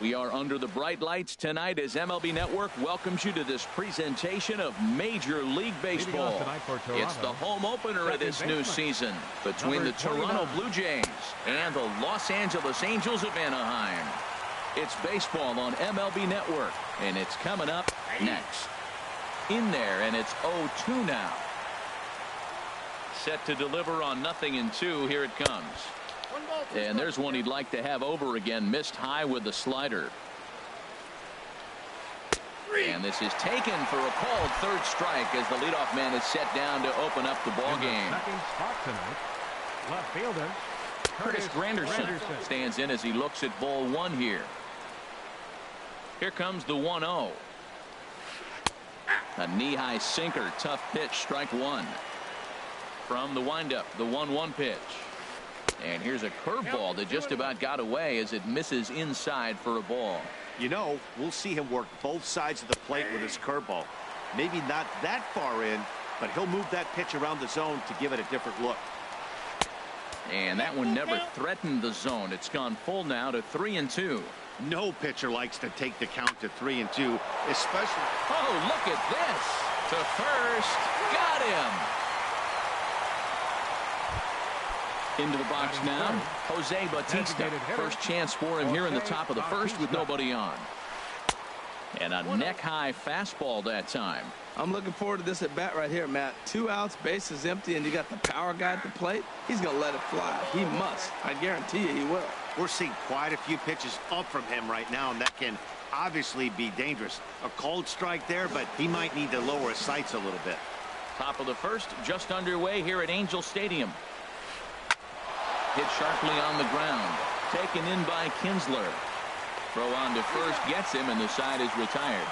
We are under the bright lights tonight as MLB Network welcomes you to this presentation of Major League Baseball. It's the home opener of this new season between the Toronto Blue Jays and the Los Angeles Angels of Anaheim. It's baseball on MLB Network, and it's coming up next. In there, and it's 0-2 now. Set to deliver on 0-2. Here it comes. And there's one he'd like to have over again. Missed high with the slider. And this is taken for a called third strike as the leadoff man is set down to open up the ball game. Second spot tonight, left fielder Curtis Granderson stands in as he looks at ball one here. Here comes the 1-0. A knee-high sinker, tough pitch, strike one. From the windup, the 1-1 pitch. And here's a curveball that just about got away as it misses inside for a ball. You know, we'll see him work both sides of the plate with his curveball. Maybe not that far in, but he'll move that pitch around the zone to give it a different look. And that one never threatened the zone. It's gone full now to 3-2. No pitcher likes to take the count to 3-2, especially. Oh, look at this. To first. Got him. Into the box now, Jose Bautista. First chance for him here in the top of the first with nobody on. And a neck-high fastball that time. I'm looking forward to this at bat right here, Matt. 2 outs, base is empty, and you got the power guy at the plate. He's going to let it fly. He must. I guarantee you he will. We're seeing quite a few pitches up from him right now, and that can obviously be dangerous. A cold strike there, but he might need to lower his sights a little bit. Top of the first, just underway here at Angel Stadium. Hit sharply on the ground. Taken in by Kinsler. Throw on to first gets him, and the side is retired.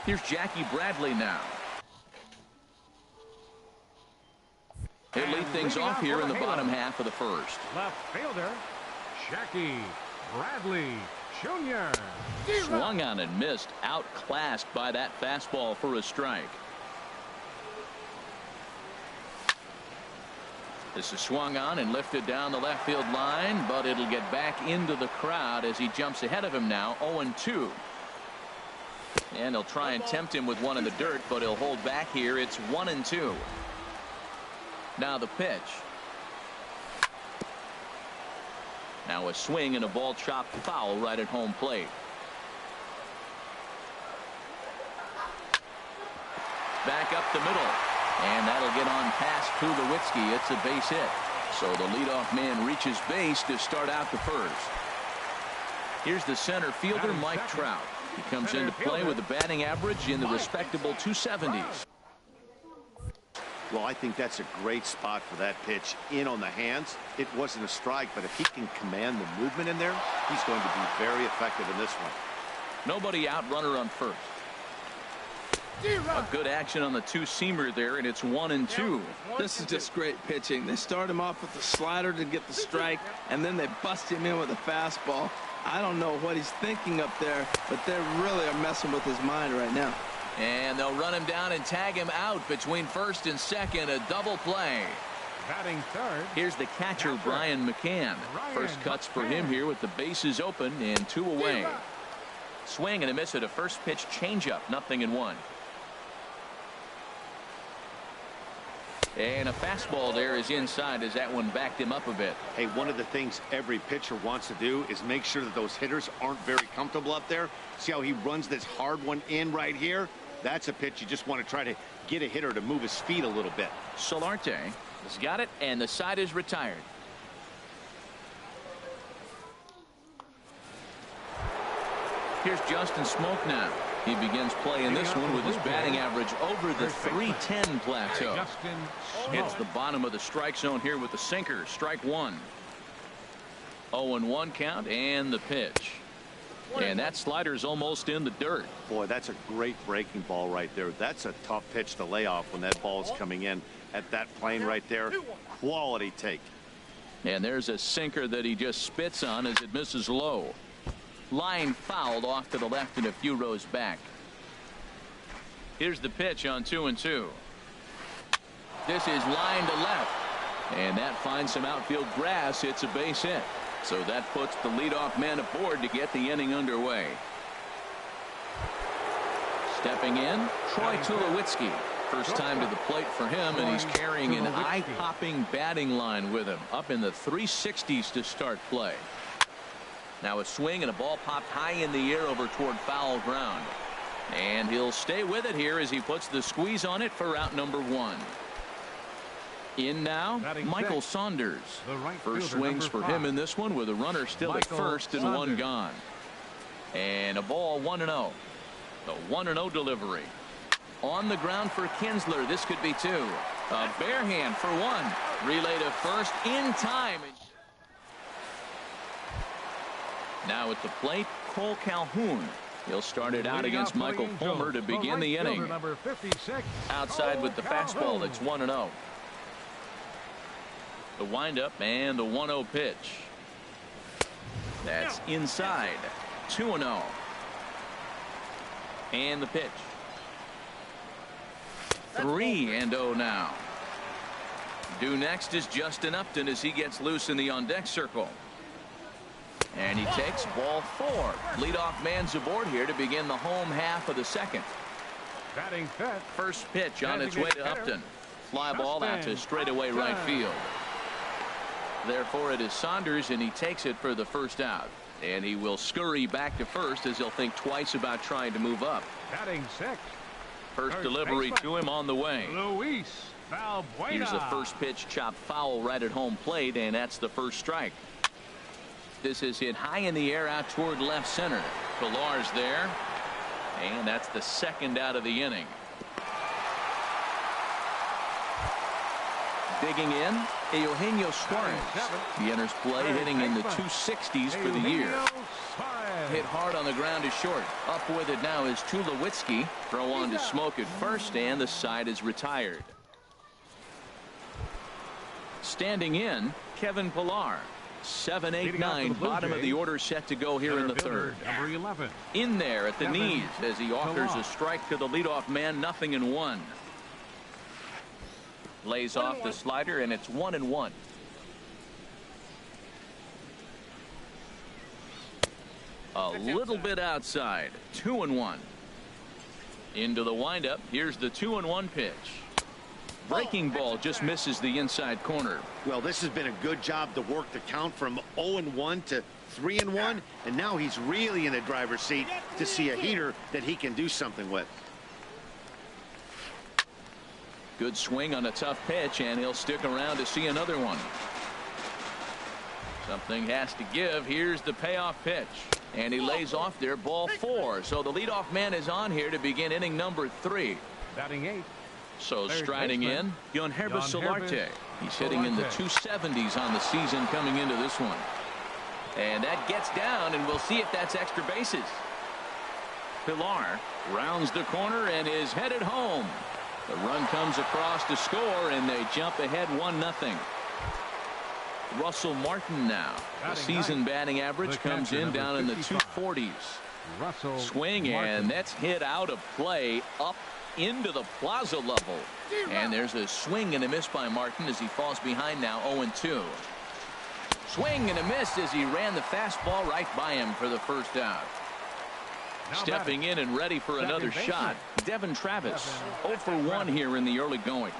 Here's Jackie Bradley now. He'll lead things off here in the bottom half of the first. Left fielder, Jackie Bradley Jr. Swung on and missed. Outclassed by that fastball for a strike. This is swung on and lifted down the left field line, but it'll get back into the crowd as he jumps ahead of him now. 0-2. And they'll try and tempt him with one in the dirt, but he'll hold back here. It's 1-2. Now the pitch. Now a swing and a ball chopped foul right at home plate. Back up the middle. And that'll get on past Tulowitzki. It's a base hit. So the leadoff man reaches base to start out the first. Here's the center fielder, Mike Trout. He comes into play with a batting average in the respectable 270s. Well, I think that's a great spot for that pitch. In on the hands. It wasn't a strike, but if he can command the movement in there, he's going to be very effective in this one. Nobody out, runner on first. A good action on the two-seamer there, and it's 1-2. This is just great pitching. They start him off with the slider to get the strike, and then they bust him in with a fastball. I don't know what he's thinking up there, but they really are messing with his mind right now. And they'll run him down and tag him out between first and second. A double play. Batting third. Here's the catcher, Brian McCann. First cuts for him here with the bases open and 2 away. Swing and a miss at a first pitch changeup. 0-1. And a fastball there is inside as that one backed him up a bit. Hey, one of the things every pitcher wants to do is make sure that those hitters aren't very comfortable up there. See how he runs this hard one in right here? That's a pitch you just want to try to get a hitter to move his feet a little bit. Solarte has got it, and the side is retired. Here's Justin Smoke now. He begins playing this one with his batting average over the 310 plateau. Hits the bottom of the strike zone here with the sinker. Strike one. 0-1 count and the pitch. And that slider's almost in the dirt. Boy, that's a great breaking ball right there. That's a tough pitch to lay off when that ball's coming in at that plane right there. Quality take. And there's a sinker that he just spits on as it misses low. Line fouled off to the left and a few rows back. Here's the pitch on 2-2. This is line to left. And that finds some outfield grass. It's a base hit. So that puts the leadoff man aboard to get the inning underway. Stepping in, Troy Tulowitzki. First time to the plate for him, and he's carrying an eye-popping batting line with him, up in the 360s to start play. Now a swing and a ball popped high in the air over toward foul ground. And he'll stay with it here as he puts the squeeze on it for out number 1. In now, Michael Saunders. First swings for him in this one with a runner still at first and one gone. And a ball 1-0. The 1-0 delivery. On the ground for Kinsler. This could be 2. A bare hand for 1. Relay to first in time. Now at the plate, Cole Calhoun. He'll start it out against Michael Fulmer to begin the inning. Outside with the fastball. It's 1-0. The windup and the 1-0 pitch. That's inside. 2-0. And the pitch. 3-0 now. Due next is Justin Upton as he gets loose in the on-deck circle. And he takes ball 4. Leadoff man's aboard here to begin the home half of the second. Batting fifth. First pitch on its way to Upton. Fly ball out to straightaway right field. Therefore it is Saunders, and he takes it for the first out. And he will scurry back to first as he'll think twice about trying to move up. Batting sixth. First delivery to him on the way. Luis Valbuena. Here's a first pitch chopped foul right at home plate, and that's the first strike. This is hit high in the air out toward left center. Pilar's there, and that's the second out of the inning. Digging in, Eugenio Suarez. He enters play hitting in the 260s for the year. Hit hard on the ground is short. Up with it now is Tulowitzki. Throw on to Smoke at first, and the side is retired. Standing in, Kevin Pilar. 7, 8, 9, bottom of the order set to go here in the third. Number 11. In there at the knees as he offers a strike to the leadoff man. 0-1. Lays off the slider, and it's 1-1. A little bit outside. 2-1. Into the windup. Here's the 2-1 pitch. Breaking ball just misses the inside corner. Well, this has been a good job to work the count from 0-1 to 3-1, and now he's really in the driver's seat to see a heater that he can do something with. Good swing on a tough pitch, and he'll stick around to see another one. Something has to give. Here's the payoff pitch, and he lays off there. Ball 4. So the leadoff man is on here to begin inning number 3. Batting 8. So striding in, Yonherbis Solarte. He's hitting in the 270s on the season coming into this one. And that gets down, and we'll see if that's extra bases. Pilar rounds the corner and is headed home. The run comes across to score, and they jump ahead 1-0. Russell Martin now. The season batting average comes in down in the 240s. Swing, and that's hit out of play up into the plaza level. And there's a swing and a miss by Martin as he falls behind now 0-2. Swing and a miss as he ran the fastball right by him for the first out. Stepping in and ready for another shot, Devin Travis. 0-for-1 here in the early going.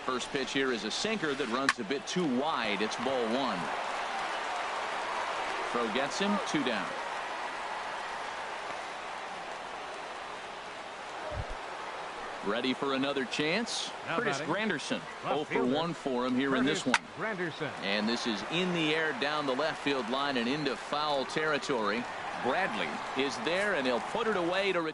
First pitch here is a sinker that runs a bit too wide. It's ball 1. Throw gets him. 2 down. Ready for another chance. Curtis Granderson. 0-for-1 for him here in this one. And this is in the air down the left field line and into foul territory. Bradley is there, and he'll put it away to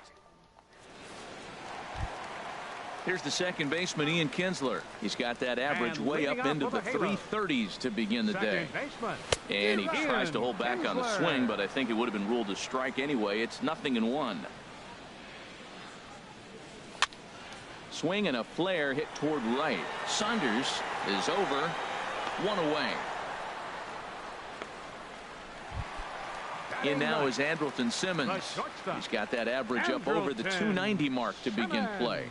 Here's the second baseman, Ian Kinsler. He's got that average way up into the 330s to begin the day. And he tries to hold back on the swing, but I think it would have been ruled a strike anyway. It's 0-1. Swing and a flare hit toward right. Saunders is over. 1 away. In now is Andrelton Simmons. He's got that average up over the 290 mark to begin play.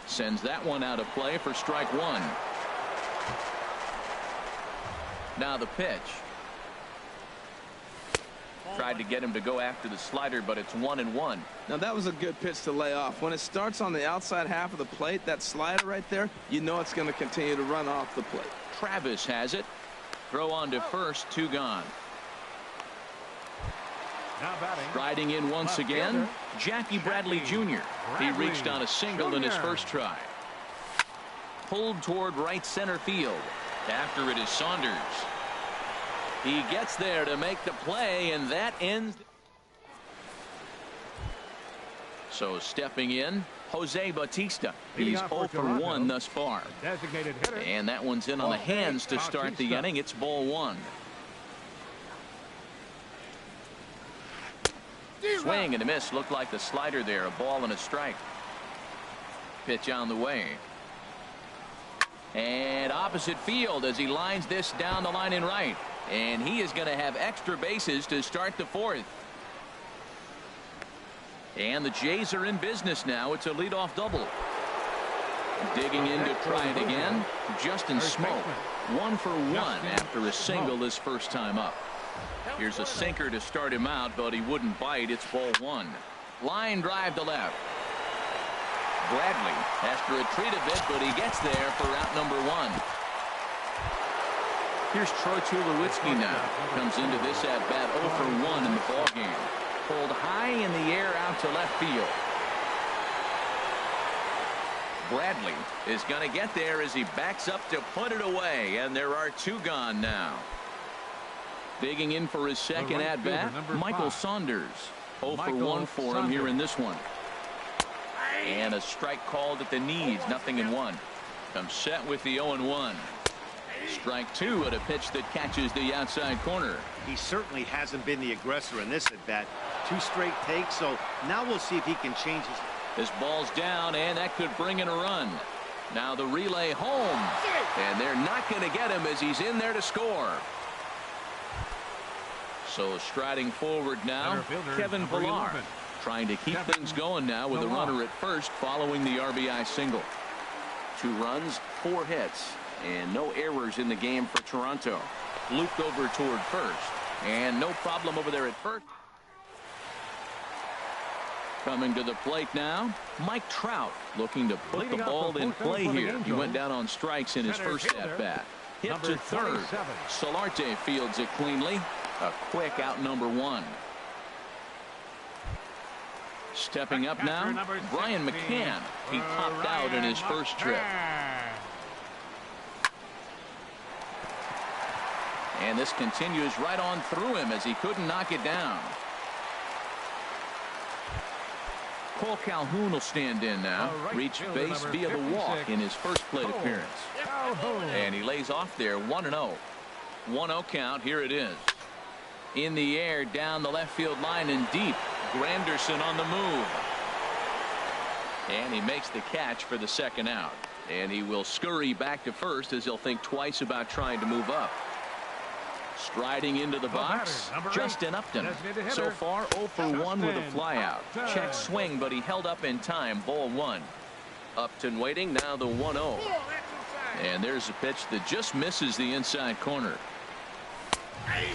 Sends that one out of play for strike 1. Now the pitch. Tried to get him to go after the slider, but it's 1-1. Now that was a good pitch to lay off. When it starts on the outside half of the plate, that slider right there, you know it's going to continue to run off the plate. Travis has it. Throw on to first, 2 gone. Now batting. Striding in once again, Jackie Bradley Jr. He reached on a single in his first try. Pulled toward right center field. After it is Saunders. He gets there to make the play, and that ends. So stepping in, Jose Bautista. He's 0 for 1 thus far. Designated hitter. And that one's in on the hands to start the inning. It's ball 1. Swing and a miss. Looked like the slider there. A ball and a strike. Pitch on the way. And opposite field as he lines this down the line in right. And he is going to have extra bases to start the 4th. And the Jays are in business now. It's a leadoff double. Digging in to try it again. Justin Smoke. 1 for 1 after a single his first time up. Here's a sinker to start him out, but he wouldn't bite. It's ball 1. Line drive to left. Bradley has to retreat a bit, but he gets there for out number 1. Here's Troy Tulowitzki now. Comes into this at bat 0 for 1 in the ballgame. Pulled high in the air out to left field. Bradley is going to get there as he backs up to put it away, and there are 2 gone now. Digging in for his second at bat, Michael Saunders. 0 for 1 for him here in this one. And a strike called at the knees. 0-1. Comes set with the 0-1. Strike 2 at a pitch that catches the outside corner. He certainly hasn't been the aggressor in this at bat. 2 straight takes, so now we'll see if he can change his. This ball's down, and that could bring in a run. Now the relay home, and they're not going to get him as he's in there to score. So striding forward now, Kevin Pillar, trying to keep things going now with a runner at first following the RBI single. 2 runs, 4 hits, and no errors in the game for Toronto. Looped over toward first, and no problem over there at first. Coming to the plate now, Mike Trout looking to put the ball in play here. He went down on strikes in his first at-bat. Hit to third. Solarte fields it cleanly. A quick out number 1. Stepping up now, Brian McCann. He popped out in his first trip. And this continues right on through him as he couldn't knock it down. Cole Calhoun will stand in now. Reached base via the walk in his first plate appearance. And he lays off there 1-0. 1-0 count. Here it is. In the air down the left field line and deep. Granderson on the move. And he makes the catch for the second out. And he will scurry back to first as he'll think twice about trying to move up. Striding into the box, Justin Upton. So far 0 for 1 with a flyout. Check swing, but he held up in time. Ball 1. Upton waiting. Now the 1-0. And there's a pitch that just misses the inside corner.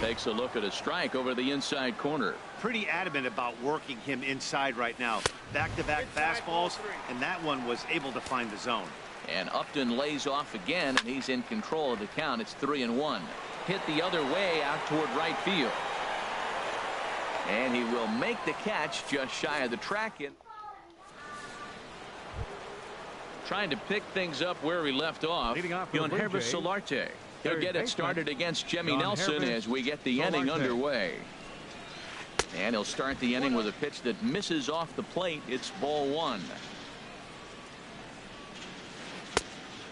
Takes a look at a strike over the inside corner. Pretty adamant about working him inside right now. Back-to-back fastballs, and that one was able to find the zone. And Upton lays off again, and he's in control of the count. It's 3-1. Hit the other way out toward right field. And he will make the catch just shy of the track. Trying to pick things up where he left off. Yonhervis Solarte. He'll get it started against Jimmy Nelson as we get the inning underway. And he'll start the inning with a pitch that misses off the plate. It's ball 1.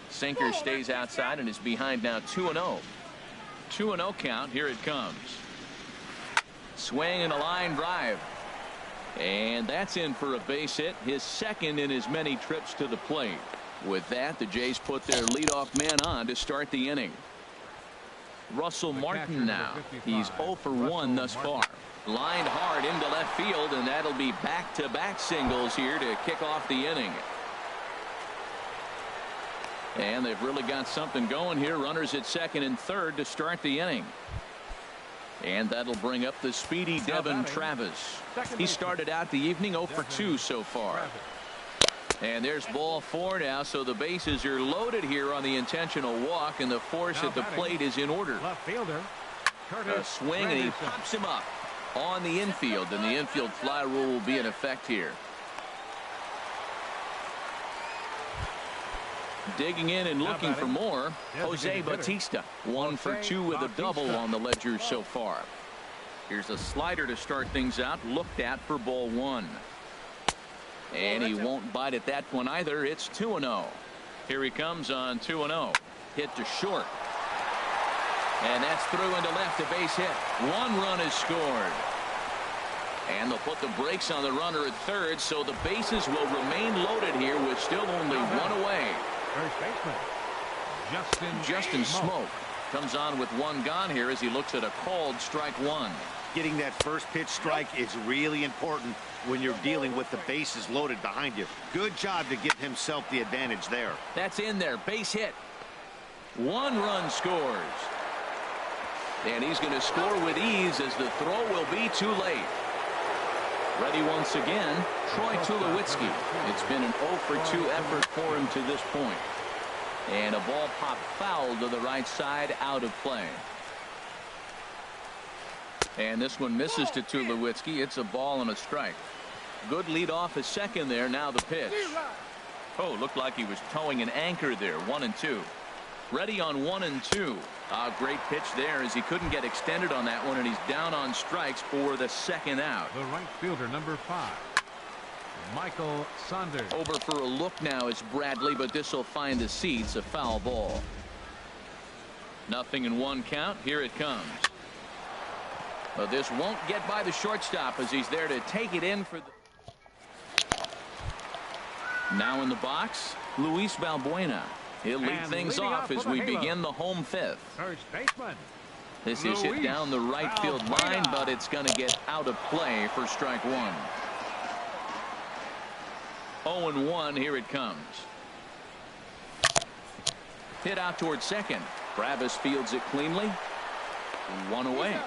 Sinker stays outside and is behind now 2-0. 2-0 count. Here it comes. Swing and a line drive. And that's in for a base hit. His second in as many trips to the plate. With that, the Jays put their leadoff man on to start the inning. Russell Martin now. He's 0 for 1 thus far. Lined hard into left field, and that'll be back-to-back singles here to kick off the inning. And they've really got something going here. Runners at second and third to start the inning. And that'll bring up the speedy Devin Travis. He started out the evening 0 for 2 so far. And there's ball 4 now, so the bases are loaded here on the intentional walk, and the force at the plate is in order. Left fielder. A swing, and he pops him up on the infield, and the infield fly rule will be in effect here. Digging in and looking for more, Jose Bautista. 1 for 2 with a double on the ledger so far. Here's a slider to start things out, looked at for ball 1. And he won't bite at that one either. It's 2-0. Here he comes on 2-0. Hit to short. And that's through into left, a base hit. 1 run is scored. And they'll put the brakes on the runner at third, so the bases will remain loaded here with still only 1 away. First baseman Justin Smoke comes on with 1 gone here as he looks at a called strike 1. Getting that first pitch strike is really important when you're dealing with the bases loaded behind you. Good job to give himself the advantage there. That's in there. Base hit. 1 run scores. And he's going to score with ease as the throw will be too late. Ready once again, Troy Tulowitzki. It's been an 0 for 2 effort for him to this point. And a ball pop foul to the right side, out of play. And this one misses to Tulowitzki. It's a ball and a strike. Good lead off at second there. Now the pitch. Oh, looked like he was towing an anchor there. 1-2. Ready on 1-2. Great pitch there as he couldn't get extended on that one, and he's down on strikes for the second out. The right fielder, number 5, Michael Saunders. Over for a look now is Bradley, but this will find the seats. A foul ball. 0-1 count. Here it comes. But this won't get by the shortstop as he's there to take it in for the. Now in the box, Luis Valbuena. He'll lead things off as we begin the home 5th. First baseman. This is hit down the right field line, but it's going to get out of play for strike 1. 0-1. Here it comes. Hit out towards second. Travis fields it cleanly. 1 away.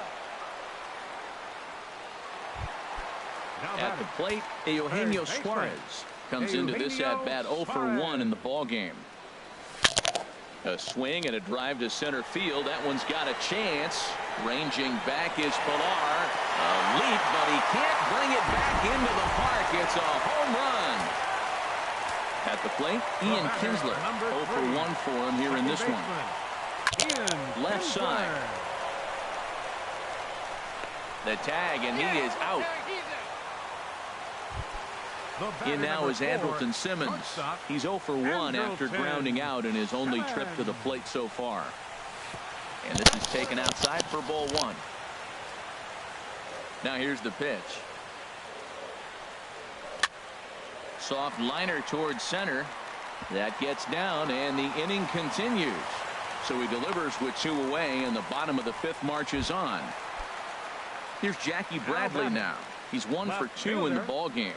At the plate, Eugenio Suarez comes into this at bat 0 for 1 in the ball game. A swing and a drive to center field. That one's got a chance. Ranging back is Pilar. A leap, but he can't bring it back into the park. It's a home run. At the plate, Ian Kinsler. 0 for 1 for him here in this one. Left side. The tag, and he is out. In now is Andrelton Simmons. He's 0 for 1 after grounding out in his only trip to the plate so far. And this is taken outside for ball 1. Now here's the pitch. Soft liner towards center. That gets down, and the inning continues. So he delivers with 2 away, and the bottom of the 5th marches on. Here's Jackie Bradley now. He's 1 for 2 in the ball game.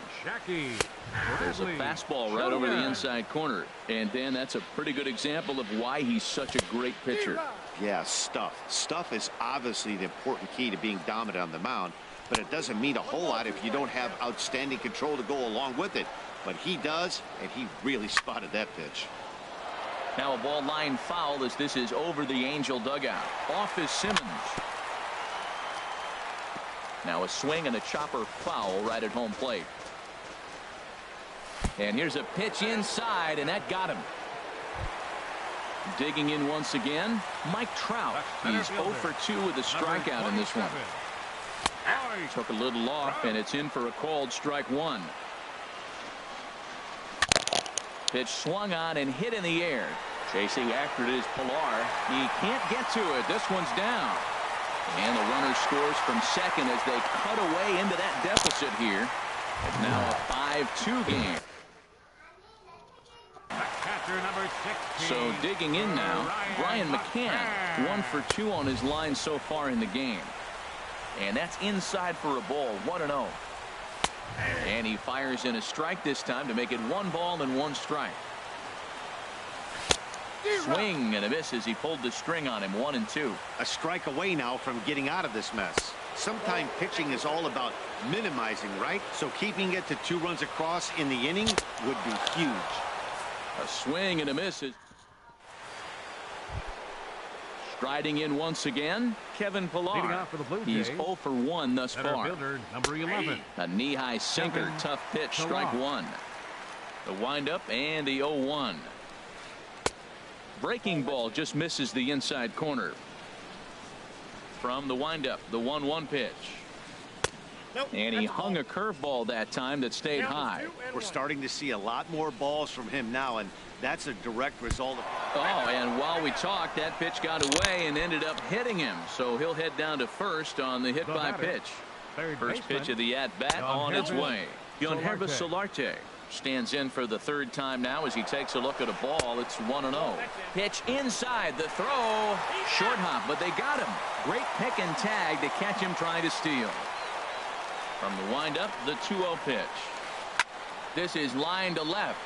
There's a fastball right over the inside corner. And Dan, that's a pretty good example of why he's such a great pitcher. Yeah, stuff. Stuff is obviously the important key to being dominant on the mound, but it doesn't mean a whole lot if you don't have outstanding control to go along with it. But he does, and he really spotted that pitch. Now a ball line foul as this is over the Angel dugout. Off is Simmons. Now a swing and a chopper foul right at home plate. And here's a pitch inside, and that got him. Digging in once again, Mike Trout. He's 0 for 2 with a strikeout in this one. Took a little off, and it's in for a called strike 1. Pitch swung on and hit in the air. Chasing after it is Pilar. He can't get to it. This one's down. And the runner scores from second as they cut away into that deficit here. It's now a 5-2 game. So digging in now, Brian McCann, 1 for 2 on his line so far in the game. And that's inside for a ball, 1-0. And he fires in a strike this time to make it 1 ball and 1 strike. Swing and a miss as he pulled the string on him. 1-2. A strike away now from getting out of this mess. Sometimes pitching is all about minimizing, right? So keeping it to 2 runs across in the inning would be huge. A swing and a miss. Striding in once again, Kevin Pillar. For the Blue He's Jays, 0 for 1 thus far. fielder, number 11. A knee-high sinker, Kevin tough pitch, strike Pillar. 1. The windup and the 0-1. Breaking ball just misses the inside corner. From the windup, the 1-1 pitch. And he hung a curveball that time that stayed high. We're starting to see a lot more balls from him now, and that's a direct result of... Oh, and while we talked, that pitch got away and ended up hitting him. So he'll head down to first on the hit-by pitch. First pitch of the at-bat on its way. Yonhervis Solarte stands in for the 3rd time now as he takes a look at a ball. It's 1-0. Pitch inside, the throw. Short hop, but they got him. Great pick and tag to catch him trying to steal. From the windup, the 2-0 pitch. This is line to left.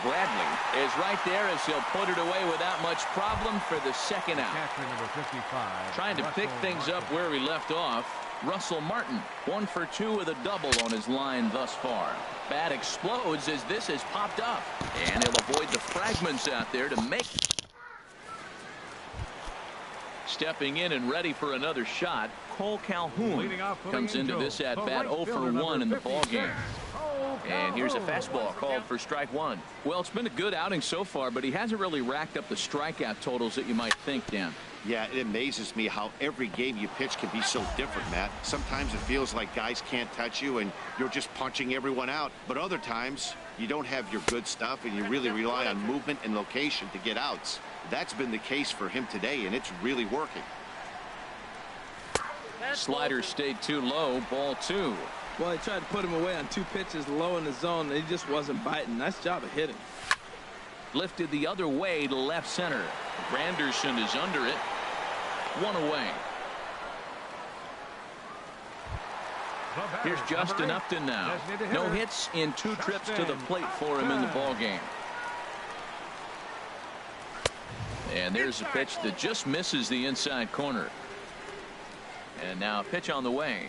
Bradley is right there as he'll put it away without much problem for the 2nd out. Number 55, Trying to pick things up where we left off. Russell Martin, 1 for 2 with a double on his line thus far. Bat explodes as this has popped up, and he'll avoid the fragments out there to make. Stepping in and ready for another shot, Cole Calhoun comes into this at bat 0 for 1 in the ball game. And here's a fastball called for strike 1. Well, it's been a good outing so far, but he hasn't really racked up the strikeout totals that you might think, Dan. Yeah, it amazes me how every game you pitch can be so different, Matt. Sometimes it feels like guys can't touch you and you're just punching everyone out. But other times you don't have your good stuff and you really rely on movement and location to get outs. That's been the case for him today, and it's really working. Slider stayed too low, ball 2. Well, he tried to put him away on 2 pitches low in the zone, and he just wasn't biting. Nice job of hitting. Lifted the other way to left center. Granderson is under it. 1 away. Here's Justin Upton now. No hits in 2 trips to the plate for him in the ball game. And there's a pitch that just misses the inside corner. And now a pitch on the way.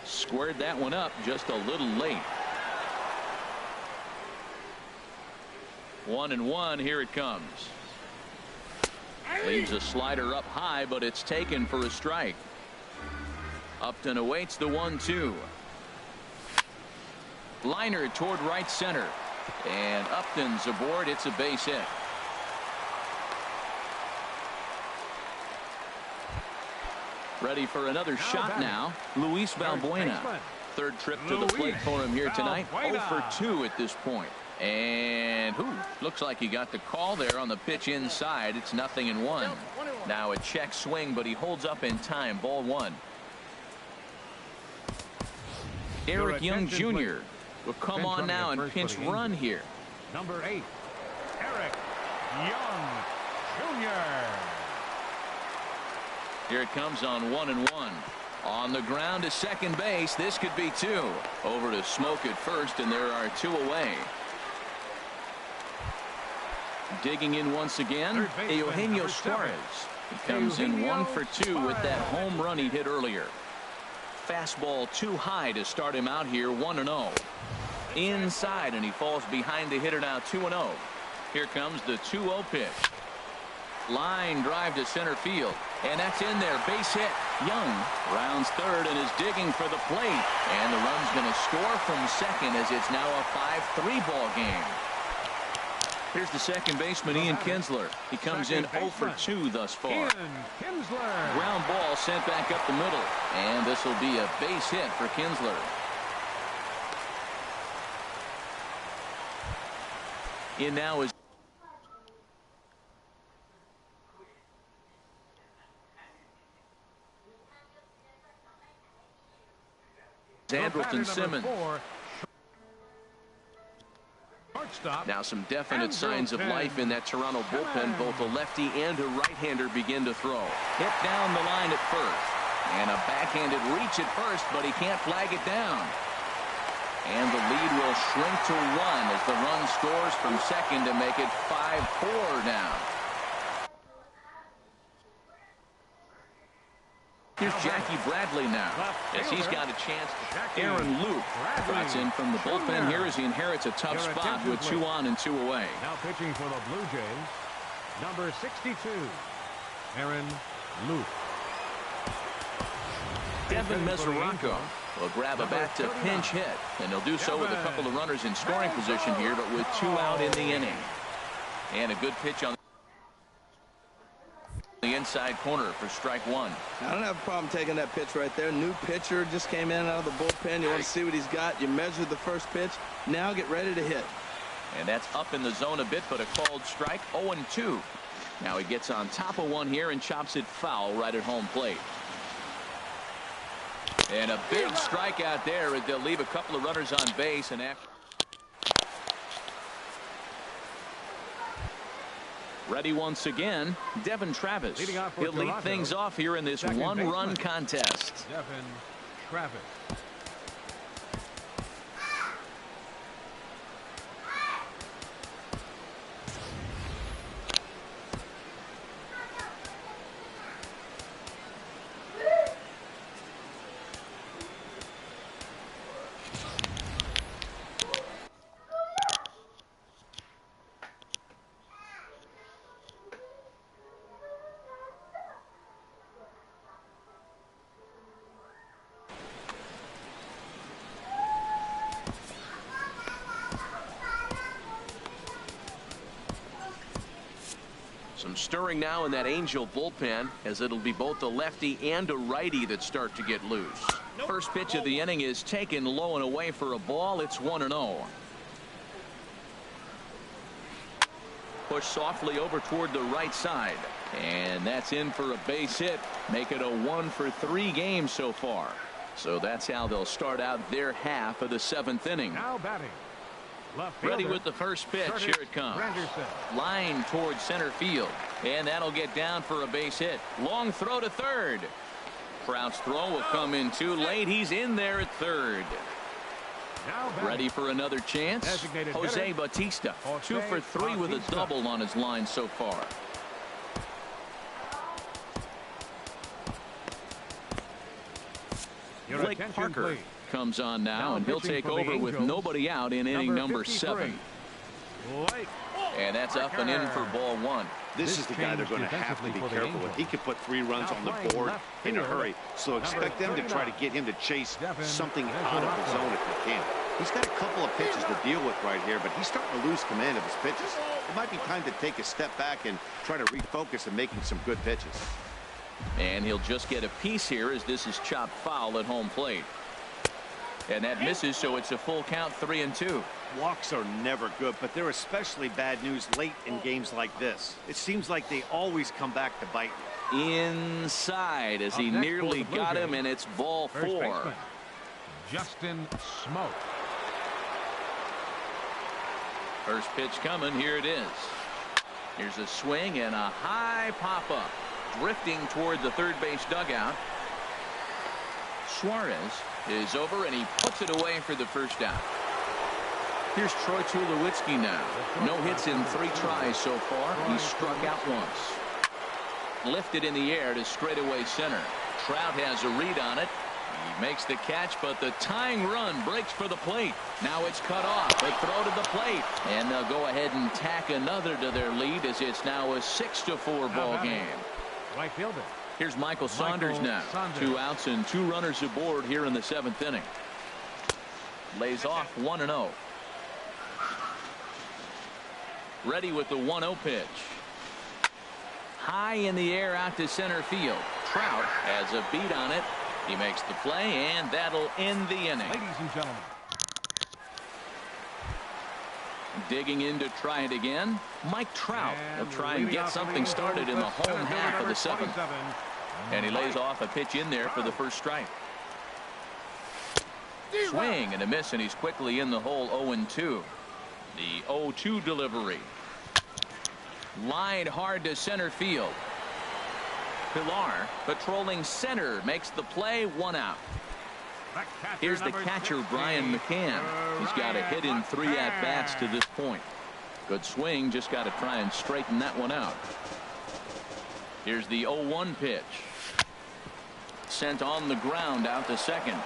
Squared that one up just a little late. 1-1. Here it comes. Leaves a slider up high, but it's taken for a strike. Upton awaits the 1-2. Liner toward right center. And Upton's aboard. It's a base hit. Ready for another shot now. Luis Valbuena. 3rd trip to the plate for him here tonight. 0 for 2 at this point. And looks like he got the call there on the pitch inside. It's 0-1. Now a check swing, but he holds up in time. Ball 1. Eric Young Jr. will come on now and pinch run here. Number 8, Eric Young Jr. Here it comes on 1-1. On the ground to second base. This could be 2. Over to Smoke at first, and there are 2 away. Digging in once again, Eugenio Suarez. He comes in 1 for 2 with that home run he hit earlier. Fastball too high to start him out here. 1-0. Inside, and he falls behind the hitter now. 2-0. Here comes the 2-0 pitch. Line drive to center field, and that's in there. Base hit. Young rounds 3rd and is digging for the plate, and the run's going to score from second as it's now a 5-3 ball game. Here's the second baseman, Ian Kinsler. He comes in 0 for 2 thus far. Ground ball sent back up the middle, and this will be a base hit for Kinsler. In now is Andrelton Simmons. Now some definite signs of life in that Toronto bullpen. Both a lefty and a right-hander begin to throw. Hit down the line at first. And a backhanded reach at first, but he can't flag it down. And the lead will shrink to 1 as the run scores from second to make it 5-4 now. Here's Jackie Bradley now, as he's got a chance. Aaron Luke trots in from the bullpen here as he inherits a tough spot with 2 on and 2 away. Now pitching for the Blue Jays, number 62, Aaron Luke. Devin Mesoraco will grab a bat to pinch hit, and he'll do so with a couple of runners in scoring position here, but with 2 out in the inning. And a good pitch on the inside corner for strike 1. I don't have a problem taking that pitch right there. New pitcher just came in out of the bullpen. You want to see what he's got. You measured the first pitch. Now get ready to hit. And that's up in the zone a bit, but a called strike. 0-2. Now he gets on top of one here and chops it foul right at home plate. And a big strikeout there. They'll leave a couple of runners on base. And after ready once again, Devin Travis. He'll lead things off here in this one-run contest. Devin Travis. Some stirring now in that Angel bullpen, as it'll be both a lefty and a righty that start to get loose. First pitch of the inning is taken low and away for a ball. It's 1-0. Push softly over toward the right side, and that's in for a base hit. Make it a 1-for-3 game so far. So that's how they'll start out their half of the 7th inning. Now batting. Ready with the first pitch. Here it comes. Line towards center field, and that'll get down for a base hit. Long throw to third. Trout's throw will come in too late. He's in there at third. Ready for another chance. Jose Bautista, 2 for 3 with a double on his line so far. Blake Parker comes on now, and he'll take over with nobody out in inning number 7. And that's up and in for ball 1. This is the guy they're going to have to be careful with. He could put 3 runs on the board in a hurry, so expect them to try to get him to chase something out of the zone if they can. He's got a couple of pitches to deal with right here, but he's starting to lose command of his pitches. It might be time to take a step back and try to refocus on making some good pitches. And he'll just get a piece here as this is chopped foul at home plate. And that misses, so it's a full count, 3-2. Walks are never good, but they're especially bad news late in games like this. It seems like they always come back to bite you. Inside as he nearly got him, and it's ball 4. Justin Smoke. First pitch coming. Here it is. Here's a swing and a high pop-up. Drifting toward the third base dugout. Suarez is over, and he puts it away for the first out. Here's Troy Tulowitzki now. No hits in 3 tries so far. He's struck out once. Lifted in the air to straightaway center. Trout has a read on it. He makes the catch, but the tying run breaks for the plate. Now it's cut off. A throw to the plate, and they'll go ahead and tack another to their lead as it's now a 6-4 ball game. Right fielder. Here's Michael Saunders now. 2 outs and 2 runners aboard here in the 7th inning. Lays off 1-0. Ready with the 1-0 pitch. High in the air out to center field. Trout has a beat on it. He makes the play, and that'll end the inning. Ladies and gentlemen. Digging in to try it again. Mike Trout will try and get something started in the home half of the 7th. And he lays off a pitch in there for the first strike. Swing and a miss, and he's quickly in the hole. 0-2. The 0-2 delivery. Line hard to center field. Pilar patrolling center makes the play. 1 out. Here's the catcher, Brian McCann. He's got a hit in 3 at-bats to this point. Good swing, just got to try and straighten that one out. Here's the 0-1 pitch. Sent on the ground out to second.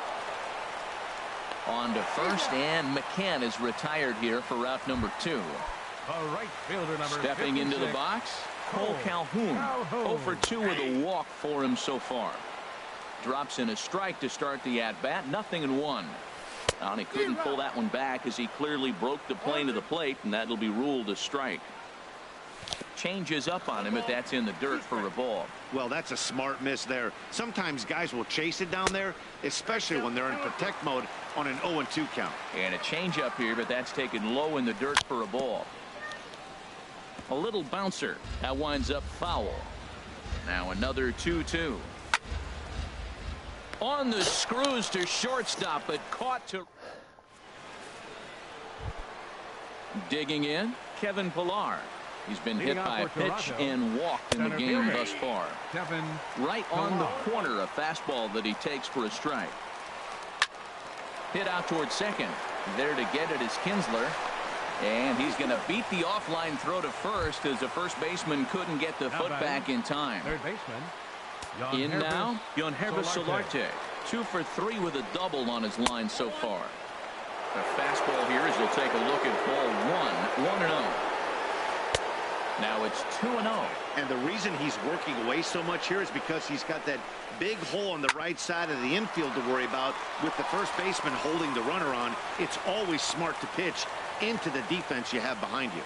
On to first, and McCann is retired here for route number 2. Right fielder number Stepping 56. into the box, Cole Calhoun. 0 for 2 with a walk for him so far. Drops in a strike to start the at-bat. 0-1. And he couldn't pull that one back as he clearly broke the plane of the plate, and that'll be ruled a strike. Changes up on him if that's in the dirt for a ball. Well, that's a smart miss there. Sometimes guys will chase it down there, especially when they're in protect mode on an 0-2 count. And a change up here, but that's taken low in the dirt for a ball. A little bouncer. That winds up foul. Now another 2-2. On the screws to shortstop, but caught to... Digging in, Kevin Pillar. He's been hit by a pitch and walked in the game thus far. Right on the corner, a fastball that he takes for a strike. Hit out towards second. There to get it is Kinsler. And he's going to beat the offline throw to first as the first baseman couldn't get the foot back in time. Third baseman. In now, Yonhervis Solarte. 2 for 3 with a double on his line so far. A fastball here as he'll take a look at ball 1. 1-0. Now it's 2-0. And the reason he's working away so much here is because he's got that big hole on the right side of the infield to worry about. With the first baseman holding the runner on, it's always smart to pitch into the defense you have behind you.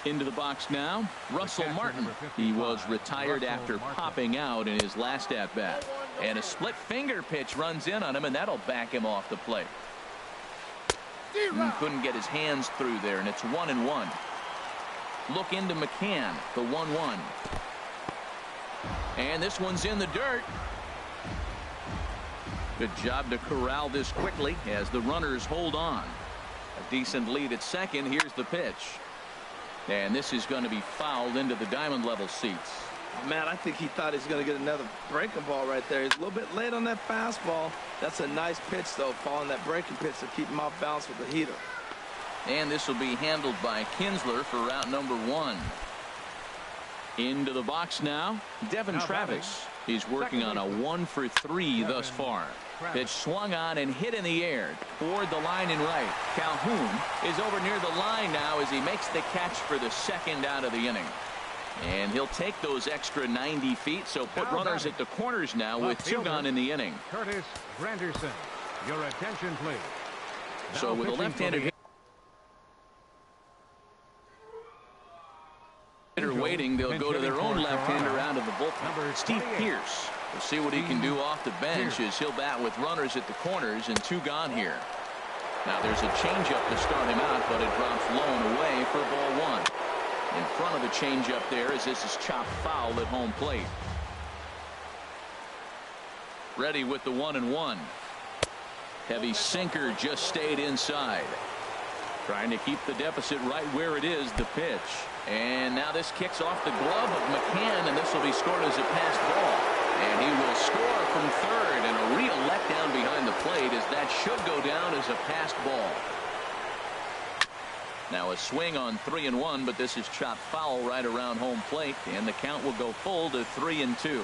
Into the box now, Russell Martin. He was retired after popping out in his last at-bat. And a split finger pitch runs in on him, and that'll back him off the plate. Couldn't get his hands through there, and it's 1-1. Look into McCann, the 1-1. And this one's in the dirt. Good job to corral this quickly as the runners hold on. A decent lead at second. Here's the pitch. And this is going to be fouled into the diamond level seats. Man, I think he thought he was going to get another breaking ball right there. He's a little bit late on that fastball. That's a nice pitch, though, following that breaking pitch to keep him off balance with the heater. And this will be handled by Kinsler for route number 1. Into the box now, Devin Travis. He's working on a 1 for 3 thus far. Pitch swung on and hit in the air toward the line and right. Calhoun is over near the line now as he makes the catch for the second out of the inning. And he'll take those extra 90 feet, so put runners at the corners now with 2 gone in the inning. Curtis Granderson. Your attention, please. So with a left-handed hitter waiting, they'll go to their own left-hander out of the bullpen. Steve Pierce. We'll see what he can do off the bench as he'll bat with runners at the corners and 2 gone here. Now there's a changeup to start him out, but it drops low and away for ball 1. In front of the changeup there as this is chopped foul at home plate. Ready with the 1-1. Heavy sinker just stayed inside. Trying to keep the deficit right where it is, the pitch. And now this kicks off the glove of McCann, and this will be scored as a passed ball. And he will score from third, and a real letdown behind the plate as that should go down as a passed ball. Now a swing on 3-1, but this is chopped foul right around home plate, and the count will go full to 3-2.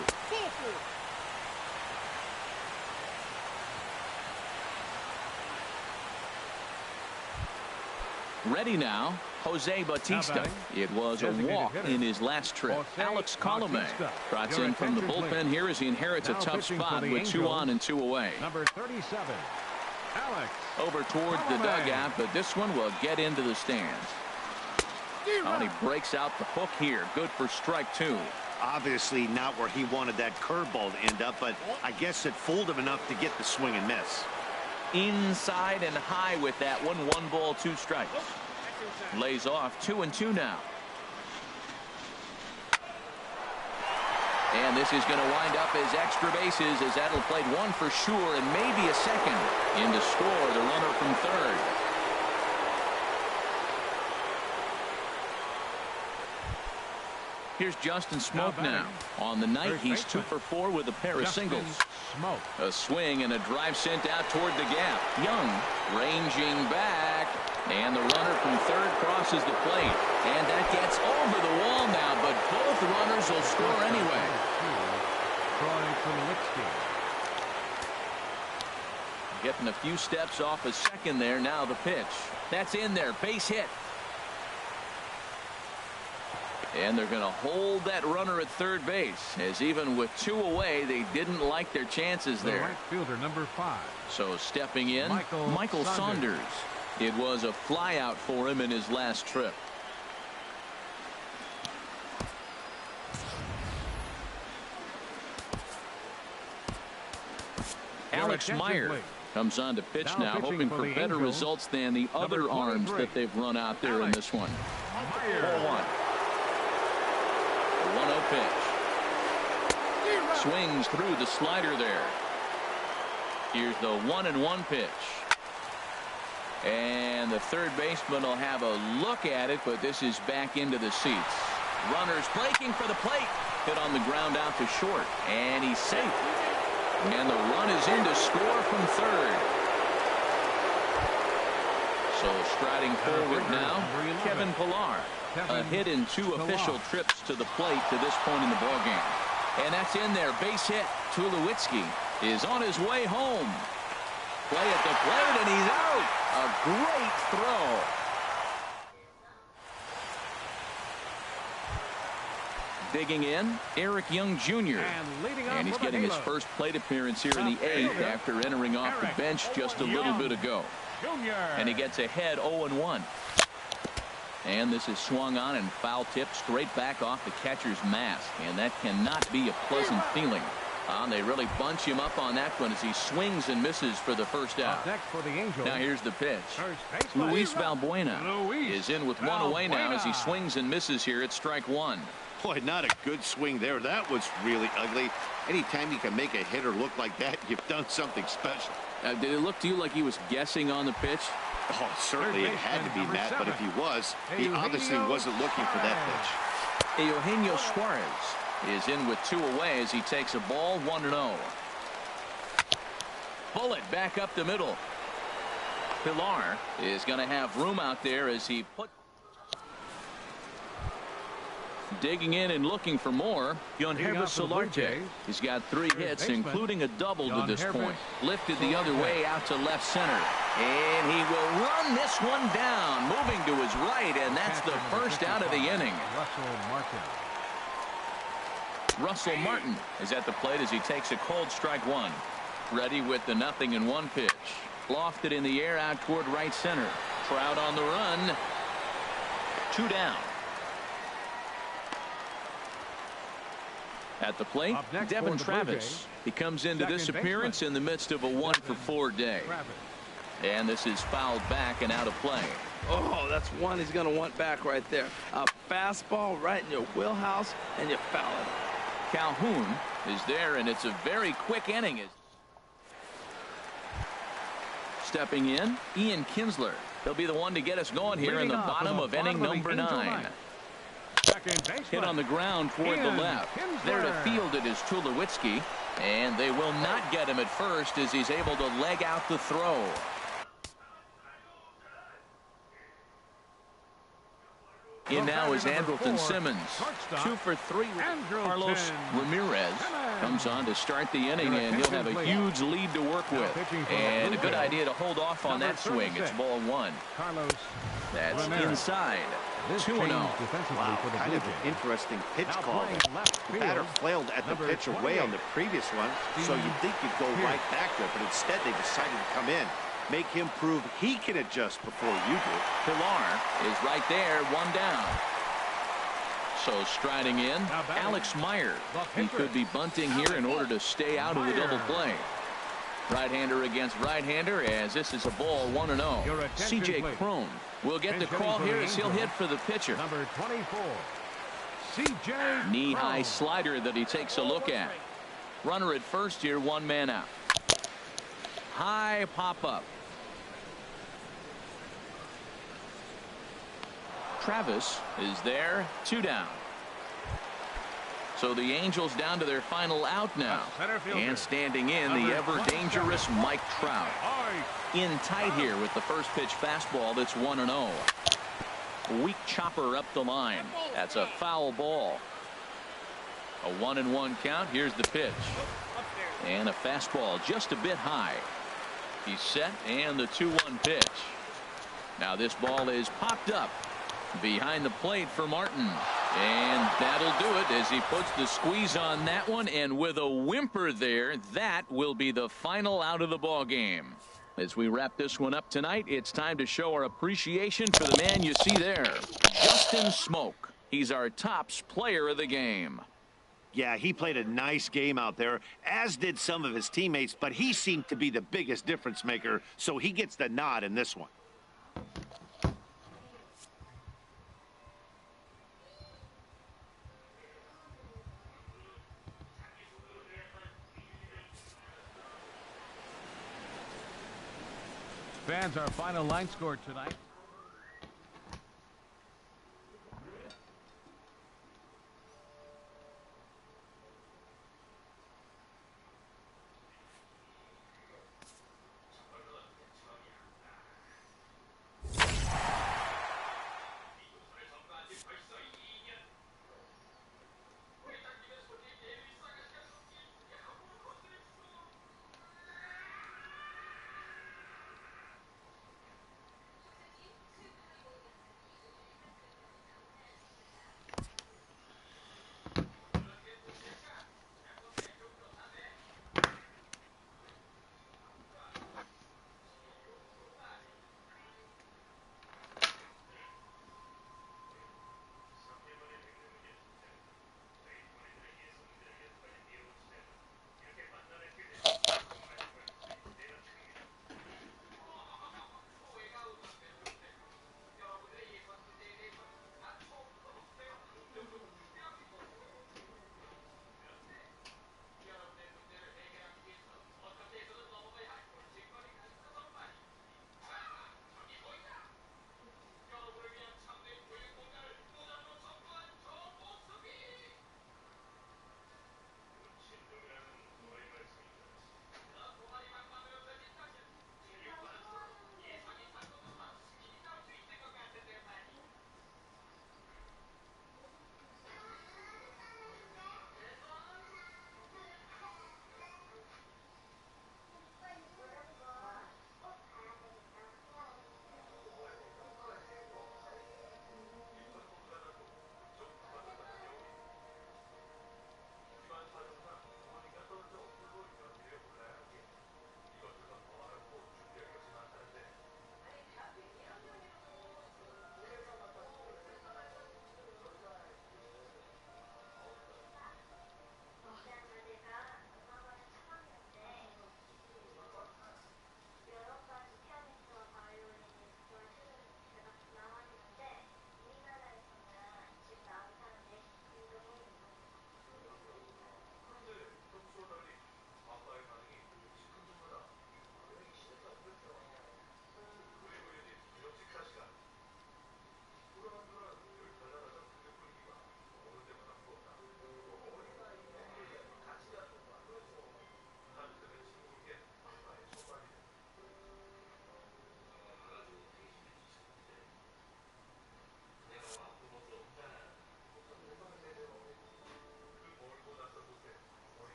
Ready now, Jose Bautista. It was a walk in his last trip. Alex Colome trots in from the bullpen here as he inherits a tough spot with 2 on and 2 away. Number 37, Alex. Over towards the dugout, but this one will get into the stands. Oh, and he breaks out the hook here. Good for strike 2. Obviously not where he wanted that curveball to end up, but I guess it fooled him enough to get the swing and miss. Inside and high with that one. 1 ball, 2 strikes. Lays off 2-2 now. And this is going to wind up as extra bases as that'll play 1 for sure and maybe a second. In to score the runner from third. Here's Justin Smoke now. On the night, he's 2 for 4 with a pair of singles. A swing and a drive sent out toward the gap. Young ranging back. And the runner from third crosses the plate. And that gets over the wall now, but both runners will score anyway. Getting a few steps off a second there. Now the pitch. That's in there. Base hit. And they're going to hold that runner at third base, as even with 2 away, they didn't like their chances there. Right fielder, number 5. So stepping in, Michael Saunders. It was a fly out for him in his last trip. Alex Meyer comes on to pitch now, hoping for better results than the other arms that they've run out there in this one. 4-1. 1-0 pitch. Swings through the slider there. Here's the 1-1 pitch. And the third baseman will have a look at it, but this is back into the seats. Runners breaking for the plate. Hit on the ground out to short. And he's safe. And the run is in to score from third. So striding forward now, Kevin Pillar. A hit in 2 official trips to the plate to this point in the ballgame. And that's in there. Base hit. Tulowitzki is on his way home. Play at the plate, and he's out. A great throw. Digging in, Eric Young Jr. And he's getting his first plate appearance here in the 8th after entering off the bench just a little bit ago. And he gets ahead 0-1. And this is swung on and foul tipped straight back off the catcher's mask. And that cannot be a pleasant feeling. They really bunch him up on that one as he swings and misses for the first out. Now here's the pitch. Luis Valbuena is in with 1 away now as he swings and misses here at strike 1. Boy, not a good swing there. That was really ugly. Anytime you can make a hitter look like that, you've done something special. Did it look to you like he was guessing on the pitch? Oh, certainly it had to be, Matt, but if he was, he obviously wasn't looking for that pitch. Eugenio Suarez is in with 2 away as he takes a ball 1-0. Bullet back up the middle. Pillar is going to have room out there as he put. Digging in and looking for more. Yonherbert Solarte. He's got 3 hits, including a double to this point. Lifted the other way out to left center. And he will run this one down, moving to his right, and that's the first out of the inning. Russell Martin is at the plate as he takes a cold strike 1. Ready with the 0-1 pitch. Lofted in the air out toward right center. Trout on the run. 2 down. At the plate, Devin Travis. He comes into this appearance in the midst of a 1-for-4 day. And this is fouled back and out of play. Oh, that's one he's going to want back right there. A fastball right in your wheelhouse, and you foul it. Calhoun is there, and it's a very quick inning. Stepping in, Ian Kinsler. He'll be the one to get us going here in the bottom of inning number 9. Hit on the ground toward the left. There to field it is Tulowitzki, and they will not get him at first as he's able to leg out the throw. In now is Andrelton Simmons. 2 for 3. Carlos Ramirez comes on to start the inning, and he'll have a huge lead to work with. And a good idea to hold off on that swing. It's ball 1. That's inside. 2-0. Wow, kind of an interesting pitch call. The batter flailed at the pitch away on the previous one, so you'd think you'd go right back there, but instead they decided to come in. Make him prove he can adjust before you do. Pillar is right there, 1 down. So striding in, Alex Meyer. He could be bunting here in order to stay out of the double play. Right-hander against right-hander as this is a ball 1-0. C.J. Cron will get the call here as he'll hit for the pitcher. Number 24, C.J. Knee-high slider that he takes a look at. Runner at first here, 1 man out. High pop-up. Travis is there, 2 down. So the Angels down to their final out now. Center fielder. And standing in, the ever-dangerous Mike Trout. In tight here with the first pitch fastball that's 1-0. Weak chopper up the line. That's a foul ball. A 1-1 count. Here's the pitch. And a fastball just a bit high. He's set, and the 2-1 pitch. Now this ball is popped up behind the plate for Martin. And that'll do it as he puts the squeeze on that one. And with a whimper there, that will be the final out of the ball game. As we wrap this one up tonight, it's time to show our appreciation for the man you see there, Justin Smoke. He's our tops player of the game. Yeah, he played a nice game out there, as did some of his teammates, but he seemed to be the biggest difference maker, so he gets the nod in this one. Fans, our final line score tonight.